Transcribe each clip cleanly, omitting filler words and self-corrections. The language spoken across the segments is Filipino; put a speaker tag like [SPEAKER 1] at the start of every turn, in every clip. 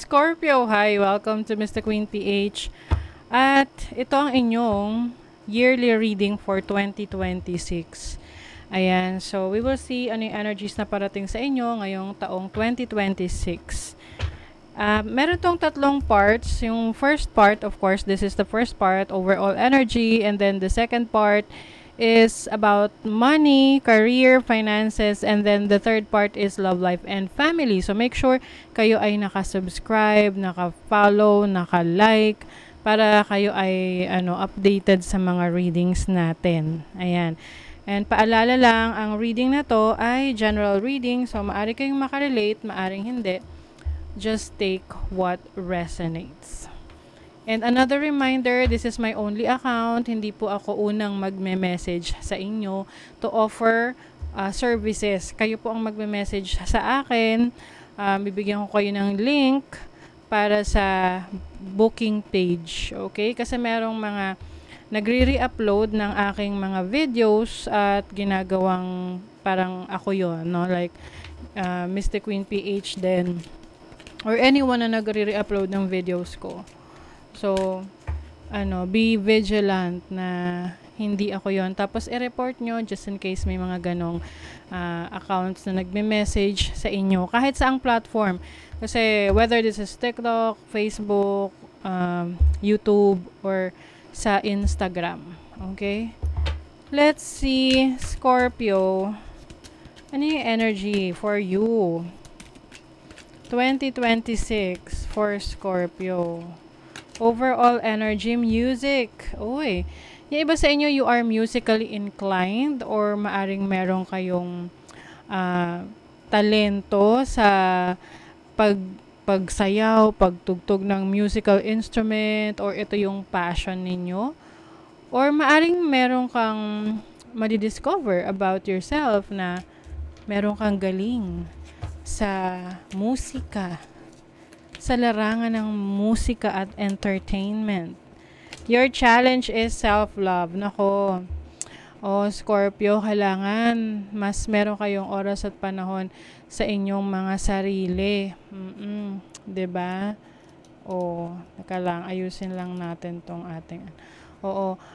[SPEAKER 1] Scorpio, hi! Welcome to Mr. Queen PH. At ito ang inyong yearly reading for 2026. Ayan, so we will see ano yung energies na parating sa inyo ngayong taong 2026. Meron tong tatlong parts. Yung first part, of course, this is the first part, overall energy. And then the second part is about money, career, finances, and then the third part is love life and family. So make sure kayo ay naka-subscribe, naka-follow, naka-like para kayo ay updated sa mga readings natin. Ayan. And paalala lang, ang reading na to ay general reading. So maari kayong makarelate, maaring hindi. Just take what resonates. And another reminder, this is my only account. Hindi po ako unang magme-message sa inyo to offer services. Kayo po ang magme-message sa akin. Bibigyan ko kayo ng link para sa booking page. Okay? Kasi merong mga nagre-re-upload ng aking mga videos at ginagawang parang ako yon, no? Like Mr. Queen PH din. Or anyone na nagre-re-upload ng videos ko. So, be vigilant na hindi ako yon. Tapos, i-report nyo just in case may mga ganong accounts na nagme-message sa inyo. Kahit saang platform. Kasi, whether this is TikTok, Facebook, YouTube, or sa Instagram. Okay? Let's see, Scorpio. Ano yung energy for you? 2026 for Scorpio. Overall energy, music. Uy, yung iba sa inyo, you are musically inclined or maaring meron kayong talento sa pagsayaw, pagtugtog ng musical instrument, or ito yung passion ninyo. Or maaring meron kang madidiscover about yourself na meron kang galing sa musika, sa larangan ng musika at entertainment. Your challenge is self-love. Nako, Scorpio, kailangan mas meron kayong oras at panahon sa inyong mga sarili. Diba? Naka lang, ayusin lang natin tong ating.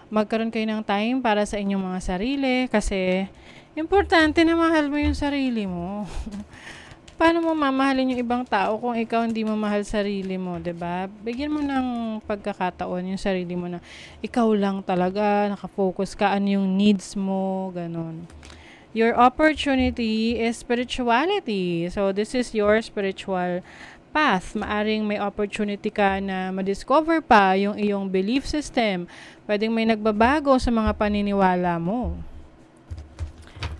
[SPEAKER 1] Magkaroon kayo ng time para sa inyong mga sarili kasi importante na mahal mo yung sarili mo. Paano mo mamahalin yung ibang tao kung ikaw hindi mo mahal sarili mo, 'di ba? Bigyan mo ng pagkakataon yung sarili mo na ikaw lang talaga, nakafocus ka ano yung needs mo, ganon. Your opportunity is spirituality. So this is your spiritual path. Maaring may opportunity ka na ma-discover pa yung iyong belief system. Pwedeng may nagbabago sa mga paniniwala mo.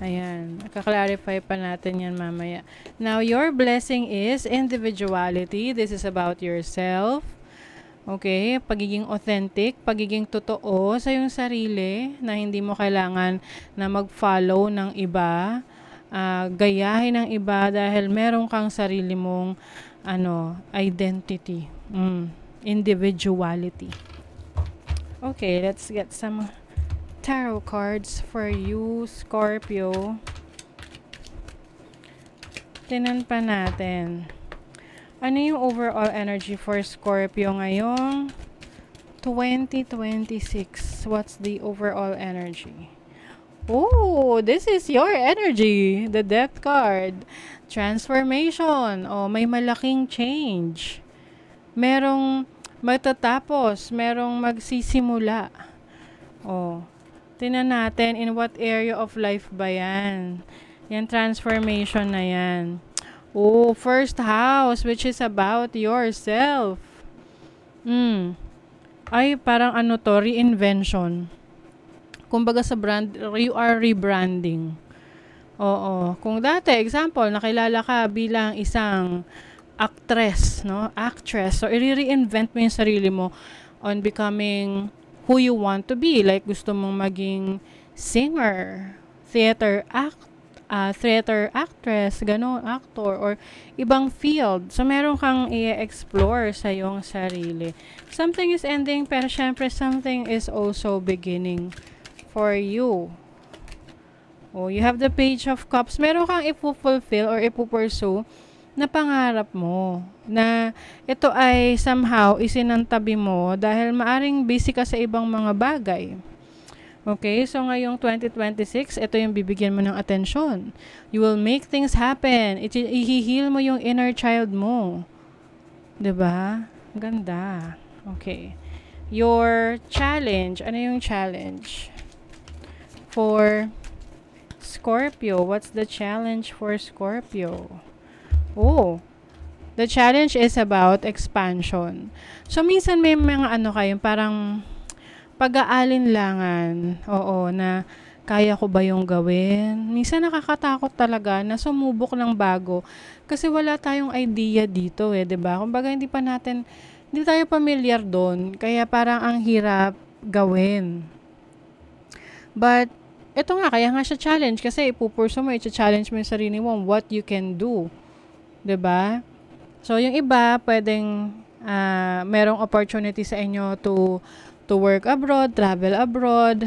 [SPEAKER 1] Ayan. Kaklarify pa natin yan mamaya. Now, your blessing is individuality. This is about yourself. Okay? Pagiging authentic, pagiging totoo sa iyong sarili na hindi mo kailangan na mag-follow ng iba, gayahin ng iba dahil meron kang sarili mong identity. Individuality. Okay, let's get some tarot cards for you, Scorpio. Tinan pa natin. Ano yung overall energy for Scorpio ngayong 2026? What's the overall energy? Oh, this is your energy. The Death card. Transformation. May malaking change. Merong matatapos. Merong magsisimula. Tingnan natin in what area of life ba yan. Yan, transformation na yan. First house, which is about yourself. Ay, parang reinvention. Kumbaga sa brand, you are rebranding. Kung dati, example, nakilala ka bilang isang actress, no? Actress. So, i-reinvent mo yung sarili mo on becoming who you want to be. Like, gusto mong maging singer, theater actress, ganon, actor, or ibang field. So, meron kang i-explore sa iyong sarili. Something is ending, pero syempre, something is also beginning for you. You have the Page of Cups. Meron kang ipo-fulfill or ipo-pursue na pangarap mo, na ito ay somehow isinantabi mo dahil maaring busy ka sa ibang mga bagay. Okay, so ngayong 2026, ito yung bibigyan mo ng atensyon. You will make things happen. I-heal mo yung inner child mo. 'Di ba? Ganda. Okay. Your challenge. Ano yung challenge? For Scorpio. What's the challenge for Scorpio? Oh, the challenge is about expansion. So, minsan may mga ano kayo, parang pag-aalinlangan. Oo, na kaya ko ba yung gawin? Minsan nakakatakot talaga na sumubok ng bago kasi wala tayong idea dito eh, 'di ba? Kumbaga hindi tayo familiar doon, kaya parang ang hirap gawin. But ito nga, kaya nga siya challenge kasi ipupurso mo, i-challenge mo yung sarili mo what you can do. 'Di ba? So, yung iba, pwedeng merong opportunity sa inyo to work abroad, travel abroad,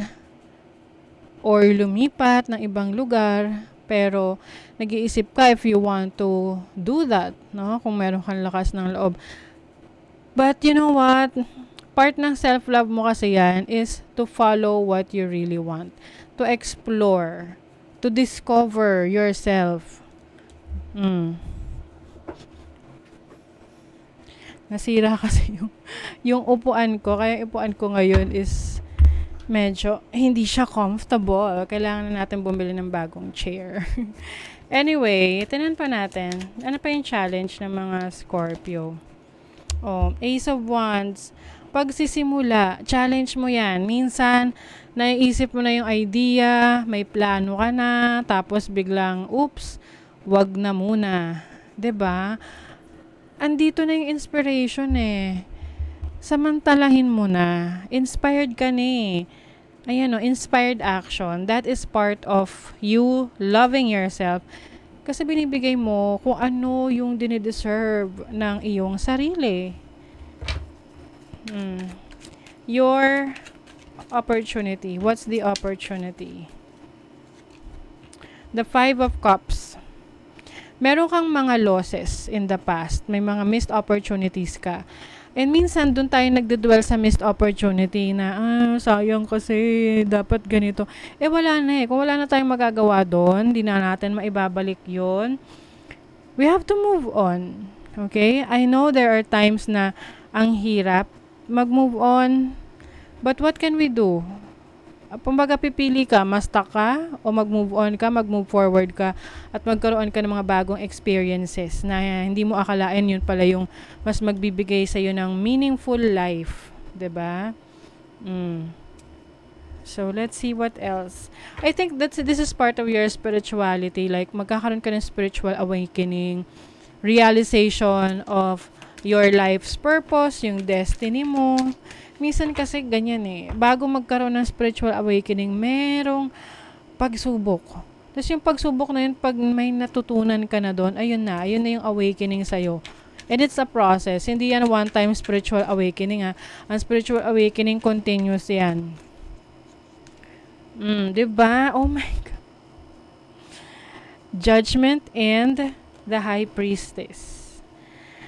[SPEAKER 1] or lumipat ng ibang lugar. Pero, nag-iisip ka if you want to do that, no? Kung meron kang lakas ng loob. But, you know what? Part ng self-love mo kasi yan is to follow what you really want. To explore. To discover yourself. Nasira kasi yung upuan ko. Kaya yung upuan ko ngayon is medyo hindi siya comfortable. Kailangan na natin bumili ng bagong chair. Anyway, tinan pa natin. Ano pa yung challenge ng mga Scorpio? Oh, Ace of Wands. Pagsisimula, challenge mo yan. Minsan, naiisip mo na yung idea, may plano ka na, tapos biglang, oops, wag na muna. 'Di ba? Andito na yung inspiration eh. Samantalahin mo na. Inspired ka na eh. Ayan o, inspired action. That is part of you loving yourself. Kasi binibigay mo kung ano yung dinideserve ng iyong sarili. Your opportunity. What's the opportunity? The Five of Cups. Meron kang mga losses in the past. May mga missed opportunities ka. And minsan, doon tayo nagdedwell sa missed opportunity na, sayang kasi, dapat ganito. Wala na eh. Kung wala na tayong magagawa doon, di na natin maibabalik yun. We have to move on. Okay? I know there are times na ang hirap mag-move on. But what can we do? Kumbaga pipili ka, ma-stuck ka, o mag-move on ka, mag-move forward ka, at magkaroon ka ng mga bagong experiences na hindi mo akalain yun pala yung mas magbibigay sa'yo ng meaningful life. 'Di ba? So, let's see what else. I think this is part of your spirituality. Like, magkakaroon ka ng spiritual awakening, realization of your life's purpose, yung destiny mo. Minsan kasi ganyan eh. Bago magkaroon ng spiritual awakening, merong pagsubok. Tapos yung pagsubok na yun, pag may natutunan ka na doon, ayun na yung awakening sa'yo. And it's a process. Hindi yan one-time spiritual awakening ha. Ang spiritual awakening continuous yan. Diba? Oh my God. Judgment and the High Priestess.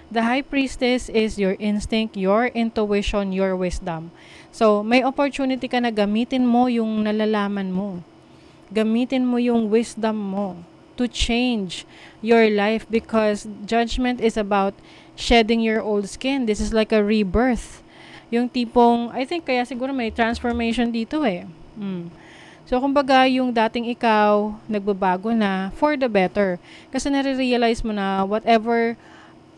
[SPEAKER 1] The High Priestess is your instinct, your intuition, your wisdom. So, may opportunity ka na gamitin mo yung nalalaman mo. Gamitin mo yung wisdom mo to change your life because judgment is about shedding your old skin. This is like a rebirth. Yung tipong, I think kaya siguro may transformation dito eh. So, kumbaga, yung dating ikaw, nagbabago na for the better. Kasi nare-realize mo na whatever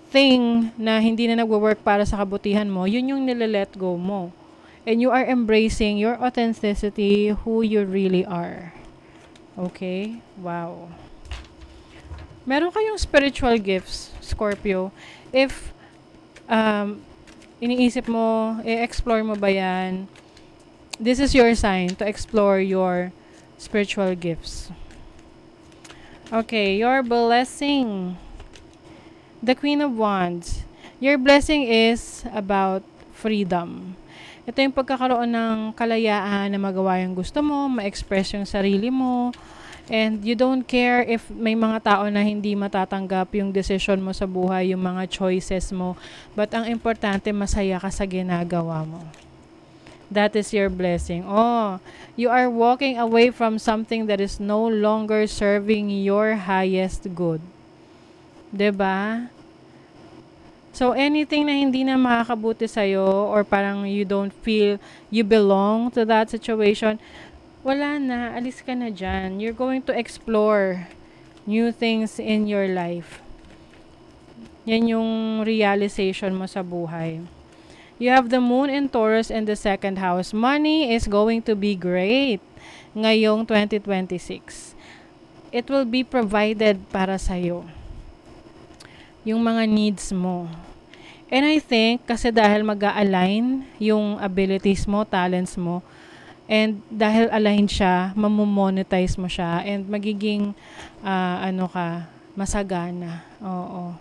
[SPEAKER 1] thing na hindi na nagwo-work para sa kabutihan mo, yun yung nile-let go mo. And you are embracing your authenticity, who you really are. Okay? Wow. Meron kayong spiritual gifts, Scorpio. If iniisip mo, i-explore mo ba yan, this is your sign to explore your spiritual gifts. Okay, your blessing. The Queen of Wands. Your blessing is about freedom. Ito yung pagkakaroon ng kalayaan na magawa yung gusto mo, ma-express yung sarili mo, And you don't care if may mga tao na hindi matatanggap yung decision mo sa buhay, yung mga choices mo. But ang importante, masaya ka sa ginagawa mo. That is your blessing. Oh, you are walking away from something that is no longer serving your highest good. 'Di ba? So, anything na hindi na makakabuti sa'yo or parang you don't feel you belong to that situation, wala na. Alis ka na dyan. You're going to explore new things in your life. Yan yung realization mo sa buhay. You have the moon in Taurus in the second house. Money is going to be great ngayong 2026. It will be provided para sa'yo. Yung mga needs mo. And I think, kasi dahil mag-a-align yung abilities mo, talents mo, and dahil aligned siya, mamomonetize mo siya, and magiging, masagana. Oo.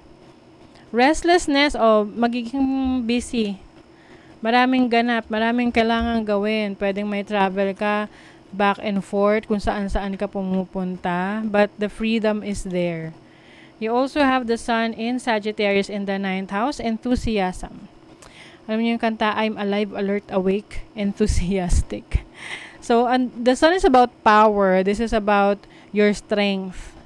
[SPEAKER 1] Restlessness, magiging busy. Maraming ganap, maraming kailangan gawin. Pwedeng may travel ka back and forth kung saan-saan ka pumupunta, but the freedom is there. You also have the sun in Sagittarius in the 9th house, enthusiasm. Alam niyo yung kanta, I'm alive, alert, awake, enthusiastic. So, the sun is about power. This is about your strength.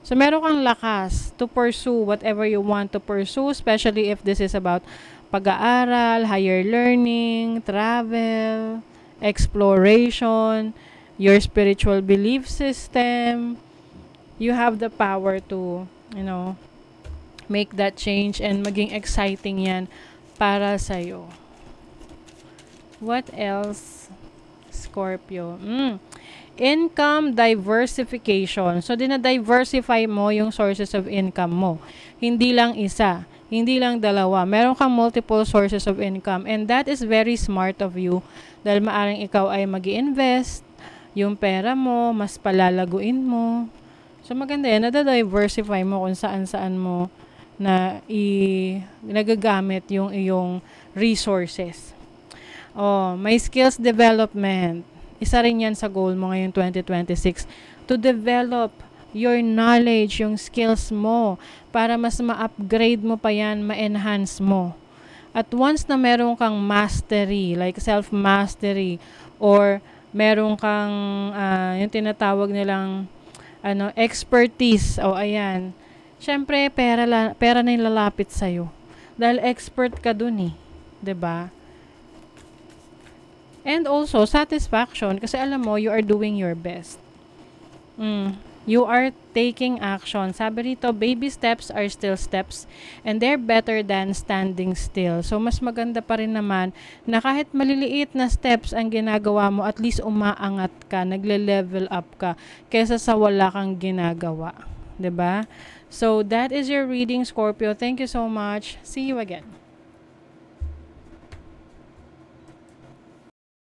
[SPEAKER 1] So, meron kang lakas to pursue whatever you want to pursue, especially if this is about pag-aaral, higher learning, travel, exploration, your spiritual belief system. You have the power to, make that change and maging exciting yan para sa'yo. What else? Scorpio. Income diversification. So, dinadiversify mo yung sources of income mo. Hindi lang isa. Hindi lang dalawa. Meron kang multiple sources of income. And that is very smart of you. Dahil maaring ikaw ay mag-i-invest. Yung pera mo, mas palalaguin mo. So, maganda yan. Nada-diversify mo kung saan-saan mo na nagagamit yung iyong resources. May skills development. Isa rin yan sa goal mo ngayong 2026. To develop your knowledge, yung skills mo, para mas ma-upgrade mo pa yan, ma-enhance mo. At once na meron kang mastery, like self-mastery, or meron kang, yung tinatawag nilang, expertise, ayan. Siyempre, pera na yung lalapit sa'yo. Dahil expert ka dun 'di ba? And also, satisfaction, kasi alam mo, you are doing your best. You are taking action. Sabi rito, baby steps are still steps and they're better than standing still. So, mas maganda pa rin naman na kahit maliliit na steps ang ginagawa mo, at least umaangat ka, nagle-level up ka, kaysa sa wala kang ginagawa. 'Di ba? So, that is your reading, Scorpio. Thank you so much. See you again.